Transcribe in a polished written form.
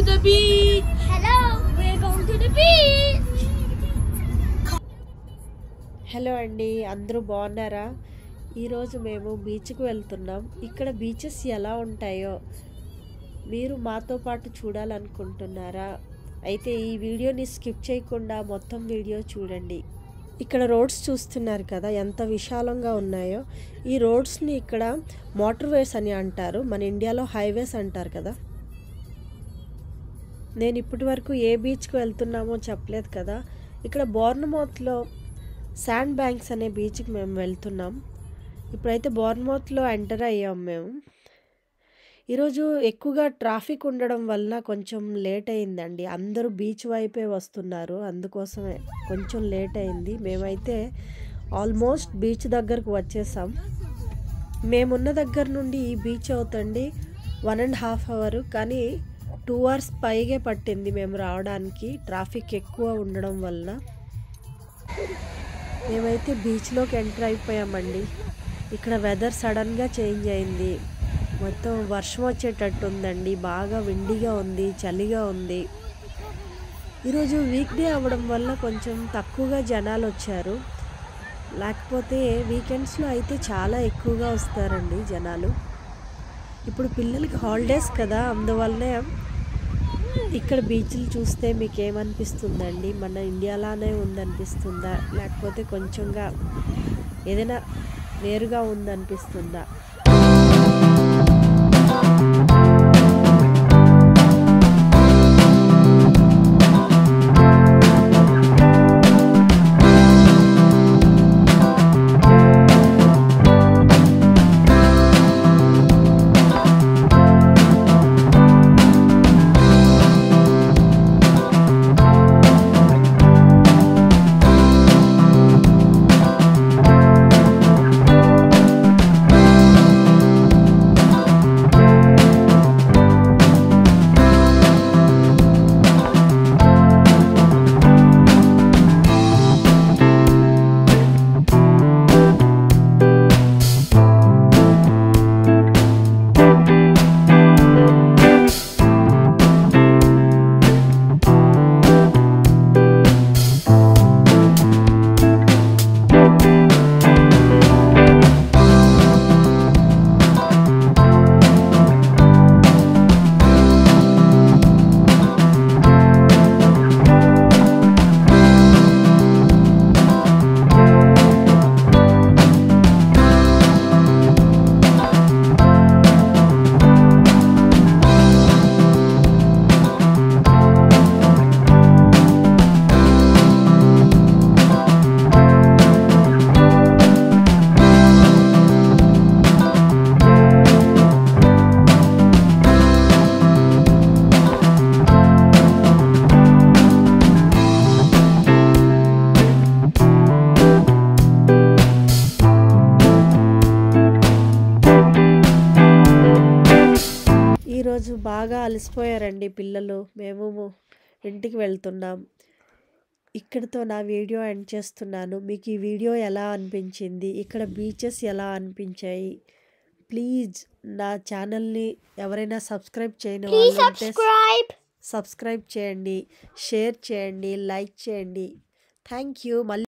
the beach. Hello, we're going to the beach. Hello అండి, అందరూ బాగున్నారా? ఈరోజు మేము బీచ్కి వెళ్తున్నాం. ఇక్కడ బీచెస్ ఎలా ఉంటాయో మీరు మాతో పాటు చూడాలనుకుంటున్నారా? అయితే ఈ వీడియోని స్కిప్ చేయకుండా మొత్తం వీడియో చూడండి. ఇక్కడ రోడ్స్ చూస్తున్నారు కదా, ఎంత విశాలంగా ఉన్నాయో. ఈ రోడ్స్ని ఇక్కడ మోటార్వేస్ అని అంటారు, మన ఇండియాలో హైవేస్ అంటారు కదా. నేను ఇప్పటి వరకు ఏ బీచ్కి వెళ్తున్నామో చెప్పలేదు కదా. ఇక్కడ బోర్నమౌత్లో శాండ్ బ్యాంక్స్ అనే బీచ్కి మేము వెళ్తున్నాం. ఇప్పుడైతే బోర్నమౌత్లో ఎంటర్ అయ్యాం మేము. ఈరోజు ఎక్కువగా ట్రాఫిక్ ఉండడం వలన కొంచెం లేట్ అయిందండి. అందరూ బీచ్ వైపే వస్తున్నారు, అందుకోసమే కొంచెం లేట్ అయింది. మేమైతే ఆల్మోస్ట్ బీచ్ దగ్గరకు వచ్చేసాం. మేమున్న దగ్గర నుండి ఈ బీచ్ అవుతండి 1.5 hours, కానీ 2 hours పైగే పట్టింది మేము రావడానికి, ట్రాఫిక్ ఎక్కువ ఉండడం వలన. మేమైతే బీచ్లోకి ఎంటర్ అయిపోయామండి. ఇక్కడ వెదర్ సడన్గా చేంజ్ అయింది, మొత్తం వర్షం వచ్చేటట్టు ఉందండి. బాగా విండిగా ఉంది, చలిగా ఉంది. ఈరోజు వీక్డే అవ్వడం వల్ల కొంచెం తక్కువగా జనాలు వచ్చారు, లేకపోతే వీకెండ్స్లో అయితే చాలా ఎక్కువగా వస్తారండి జనాలు. ఇప్పుడు పిల్లలకి హాలిడేస్ కదా, అందువల్లనే ఇక్కడ బీచ్లు చూస్తే మీకు ఏమనిపిస్తుందండి? మన ఇండియాలానే ఉందనిపిస్తుందా, లేకపోతే కొంచెంగా ఏదైనా వేరుగా ఉందనిపిస్తుందా? ఈరోజు బాగా అలసిపోయారండి పిల్లలు. మేము ఇంటికి వెళ్తున్నాం. ఇక్కడితో నా వీడియో ఎండ్ చేస్తున్నాను. మీకు ఈ వీడియో ఎలా అనిపించింది, ఇక్కడ బీచెస్ ఎలా అనిపించాయి? ప్లీజ్ నా ఛానల్ని ఎవరైనా సబ్స్క్రైబ్ చేయని వాళ్ళు ఉంటే సబ్స్క్రైబ్ చేయండి, షేర్ చేయండి, లైక్ చేయండి. Thank you. మళ్ళీ